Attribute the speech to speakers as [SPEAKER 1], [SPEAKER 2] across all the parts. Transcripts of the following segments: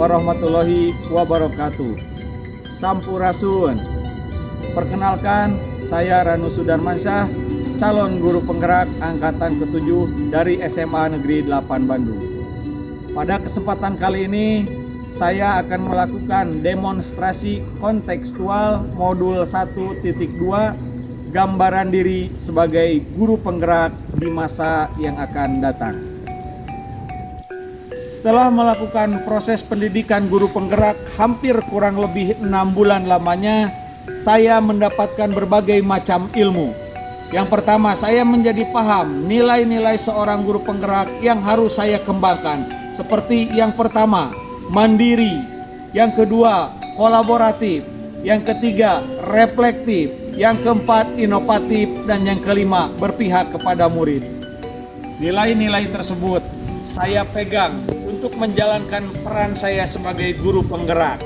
[SPEAKER 1] warahmatullahi wabarakatuh. Sampurasun. Perkenalkan, saya Ranu Sudarmansyah, calon guru penggerak angkatan ke-7 dari SMA Negeri 8 Bandung. Pada kesempatan kali ini, saya akan melakukan demonstrasi kontekstual modul 1.2 gambaran diri sebagai guru penggerak di masa yang akan datang. Setelah melakukan proses pendidikan guru penggerak hampir kurang lebih 6 bulan lamanya, saya mendapatkan berbagai macam ilmu. Yang pertama, saya menjadi paham nilai-nilai seorang guru penggerak yang harus saya kembangkan. Seperti yang pertama, mandiri. Yang kedua, kolaboratif. Yang ketiga, reflektif. Yang keempat, inovatif. Dan yang kelima, berpihak kepada murid. Nilai-nilai tersebut saya pegang untuk menjalankan peran saya sebagai guru penggerak.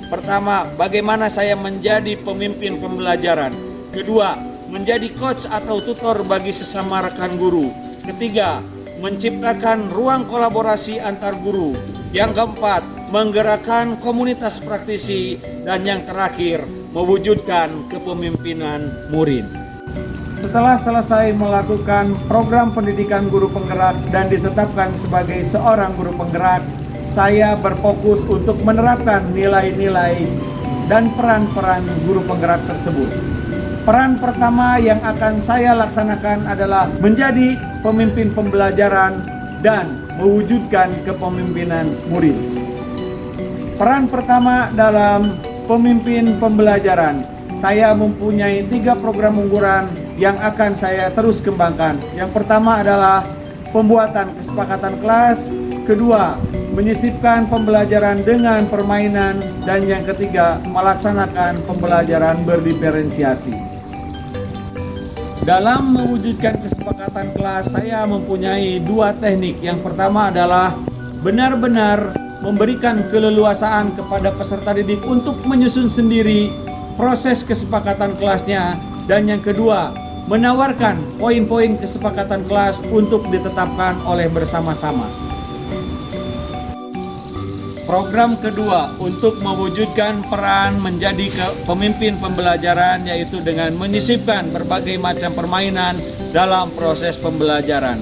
[SPEAKER 1] Pertama, bagaimana saya menjadi pemimpin pembelajaran. Kedua, menjadi coach atau tutor bagi sesama rekan guru. Ketiga, menciptakan ruang kolaborasi antar guru. Yang keempat, menggerakkan komunitas praktisi. Dan yang terakhir, mewujudkan kepemimpinan murid. Setelah selesai melakukan program pendidikan guru penggerak dan ditetapkan sebagai seorang guru penggerak, saya berfokus untuk menerapkan nilai-nilai dan peran-peran guru penggerak tersebut. Peran pertama yang akan saya laksanakan adalah menjadi pemimpin pembelajaran dan mewujudkan kepemimpinan murid. Peran pertama dalam pemimpin pembelajaran, saya mempunyai 3 program unggulan yang akan saya terus kembangkan. Yang pertama adalah pembuatan kesepakatan kelas. Kedua, menyisipkan pembelajaran dengan permainan. Dan yang ketiga, melaksanakan pembelajaran berdiferensiasi. Dalam mewujudkan kesepakatan kelas, saya mempunyai 2 teknik. Yang pertama adalah benar-benar memberikan keleluasaan kepada peserta didik untuk menyusun sendiri proses kesepakatan kelasnya. Dan yang kedua, menawarkan poin-poin kesepakatan kelas untuk ditetapkan oleh bersama-sama. Program kedua untuk mewujudkan peran menjadi pemimpin pembelajaran, yaitu dengan menyisipkan berbagai macam permainan dalam proses pembelajaran.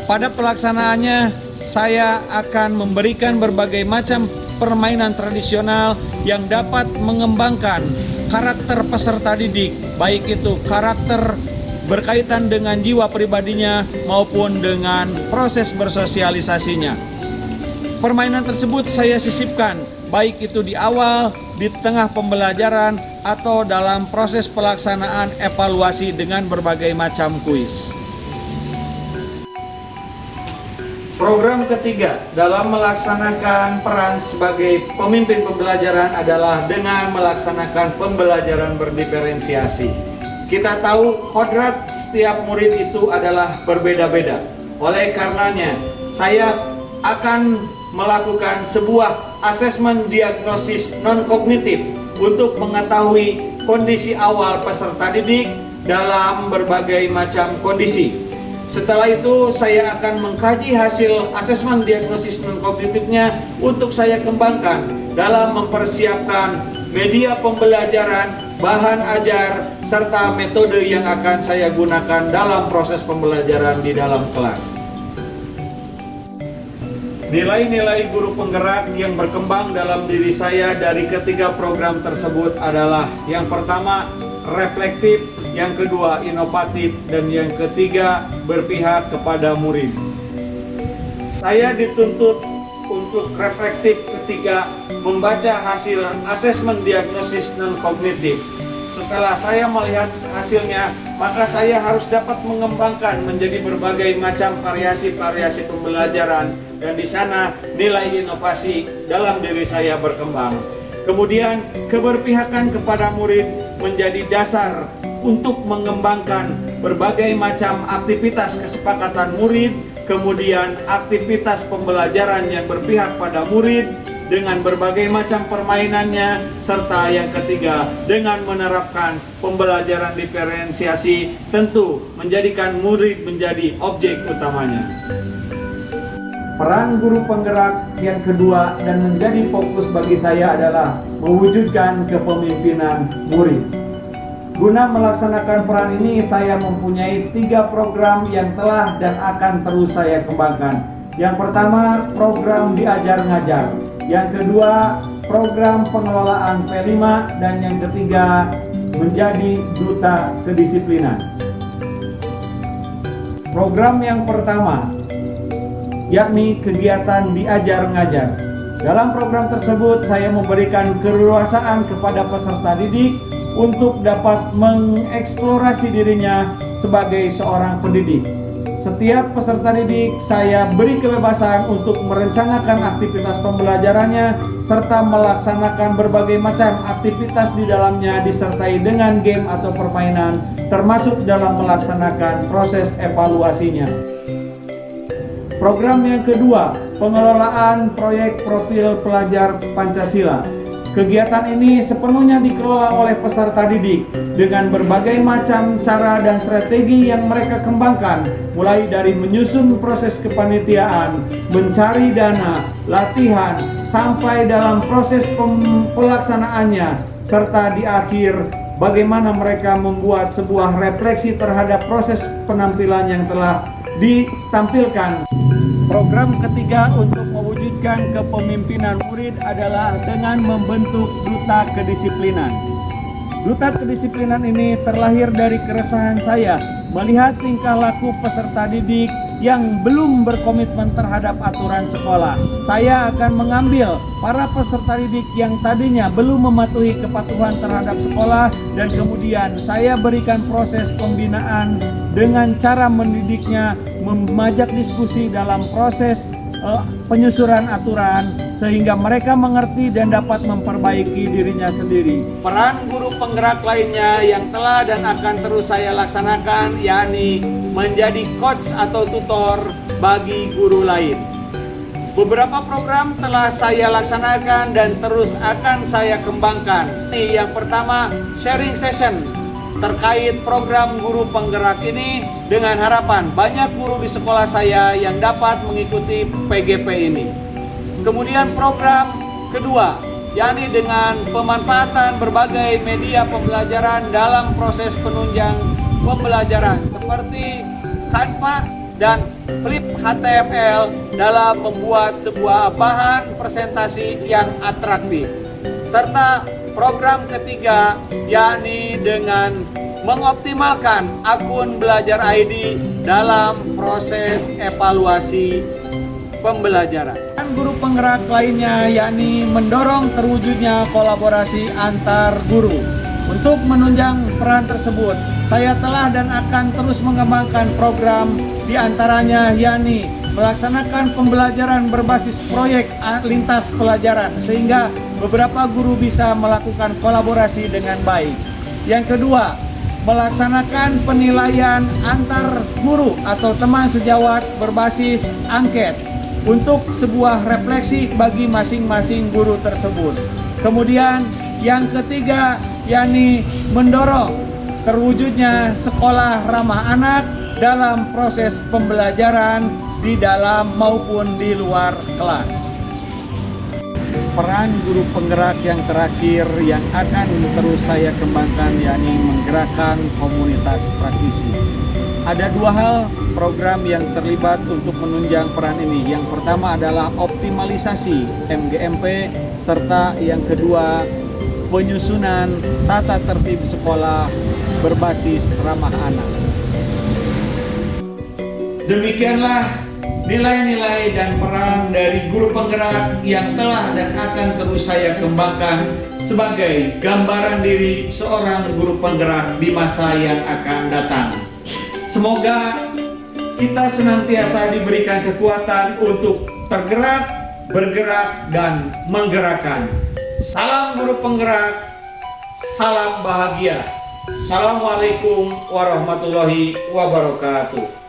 [SPEAKER 1] Pada pelaksanaannya, saya akan memberikan berbagai macam permainan tradisional yang dapat mengembangkan karakter peserta didik, baik itu karakter berkaitan dengan jiwa pribadinya maupun dengan proses bersosialisasinya. Permainan tersebut saya sisipkan baik itu di awal, di tengah pembelajaran, atau dalam proses pelaksanaan evaluasi dengan berbagai macam kuis. Program ketiga dalam melaksanakan peran sebagai pemimpin pembelajaran adalah dengan melaksanakan pembelajaran berdiferensiasi. Kita tahu kodrat setiap murid itu adalah berbeda-beda. Oleh karenanya, saya akan melakukan sebuah asesmen diagnosis non-kognitif untuk mengetahui kondisi awal peserta didik dalam berbagai macam kondisi. Setelah itu, saya akan mengkaji hasil asesmen diagnosis non-kognitifnya untuk saya kembangkan dalam mempersiapkan media pembelajaran, bahan ajar, serta metode yang akan saya gunakan dalam proses pembelajaran di dalam kelas. Nilai-nilai guru penggerak yang berkembang dalam diri saya dari ketiga program tersebut adalah yang pertama, reflektif, yang kedua, inovatif, dan yang ketiga, berpihak kepada murid. Saya dituntut untuk reflektif ketika membaca hasil asesmen diagnosis non-kognitif. Setelah saya melihat hasilnya, maka saya harus dapat mengembangkan menjadi berbagai macam variasi-variasi pembelajaran, dan di sana nilai inovasi dalam diri saya berkembang. Kemudian keberpihakan kepada murid menjadi dasar untuk mengembangkan berbagai macam aktivitas kesepakatan murid, kemudian aktivitas pembelajaran yang berpihak pada murid dengan berbagai macam permainannya, serta yang ketiga dengan menerapkan pembelajaran diferensiasi, tentu menjadikan murid menjadi objek utamanya. Peran guru penggerak yang kedua dan menjadi fokus bagi saya adalah mewujudkan kepemimpinan murid. Guna melaksanakan peran ini, saya mempunyai 3 program yang telah dan akan terus saya kembangkan. Yang pertama, program diajar ngajar. Yang kedua, program pengelolaan P5. Dan yang ketiga, menjadi duta kedisiplinan. Program yang pertama, yakni kegiatan diajar ngajar. Dalam program tersebut, saya memberikan keleluasaan kepada peserta didik untuk dapat mengeksplorasi dirinya sebagai seorang pendidik. Setiap peserta didik saya beri kebebasan untuk merencanakan aktivitas pembelajarannya serta melaksanakan berbagai macam aktivitas di dalamnya disertai dengan game atau permainan, termasuk dalam melaksanakan proses evaluasinya. Program yang kedua, pengelolaan proyek profil pelajar Pancasila. Kegiatan ini sepenuhnya dikelola oleh peserta didik dengan berbagai macam cara dan strategi yang mereka kembangkan, mulai dari menyusun proses kepanitiaan, mencari dana, latihan, sampai dalam proses pelaksanaannya, serta di akhir bagaimana mereka membuat sebuah refleksi terhadap proses penampilan yang telah ditampilkan. Program ketiga untuk mewujudkan kepemimpinan murid adalah dengan membentuk duta kedisiplinan. Duta kedisiplinan ini terlahir dari keresahan saya melihat tingkah laku peserta didik yang belum berkomitmen terhadap aturan sekolah. Saya akan mengambil para peserta didik yang tadinya belum mematuhi kepatuhan terhadap sekolah dan kemudian saya berikan proses pembinaan dengan cara mendidiknya, memajak diskusi dalam proses penyusuran aturan sehingga mereka mengerti dan dapat memperbaiki dirinya sendiri. Peran guru penggerak lainnya yang telah dan akan terus saya laksanakan yakni menjadi coach atau tutor bagi guru lain. Beberapa program telah saya laksanakan dan terus akan saya kembangkan. Yang pertama, sharing session terkait program guru penggerak ini dengan harapan banyak guru di sekolah saya yang dapat mengikuti PGP ini. Kemudian program kedua, yakni dengan pemanfaatan berbagai media pembelajaran dalam proses penunjang pembelajaran seperti Canva dan Flip HTML dalam membuat sebuah bahan presentasi yang atraktif. Serta program ketiga yakni dengan mengoptimalkan akun Belajar ID dalam proses evaluasi pembelajaran. Dan guru penggerak lainnya yakni mendorong terwujudnya kolaborasi antar guru. Untuk menunjang peran tersebut, saya telah dan akan terus mengembangkan program diantaranya yakni melaksanakan pembelajaran berbasis proyek lintas pelajaran sehingga beberapa guru bisa melakukan kolaborasi dengan baik. Yang kedua, melaksanakan penilaian antar guru atau teman sejawat berbasis angket untuk sebuah refleksi bagi masing-masing guru tersebut. Kemudian yang ketiga yakni mendorong terwujudnya sekolah ramah anak dalam proses pembelajaran di dalam maupun di luar kelas. Peran guru penggerak yang terakhir yang akan terus saya kembangkan yakni menggerakkan komunitas praktisi. Ada 2 hal program yang terlibat untuk menunjang peran ini. Yang pertama adalah optimalisasi MGMP serta yang kedua penyusunan tata tertib sekolah berbasis ramah anak. Demikianlah nilai-nilai dan peran dari guru penggerak yang telah dan akan terus saya kembangkan sebagai gambaran diri seorang guru penggerak di masa yang akan datang. Semoga kita senantiasa diberikan kekuatan untuk tergerak, bergerak, dan menggerakkan. Salam guru penggerak, salam bahagia. Assalamualaikum warahmatullahi wabarakatuh.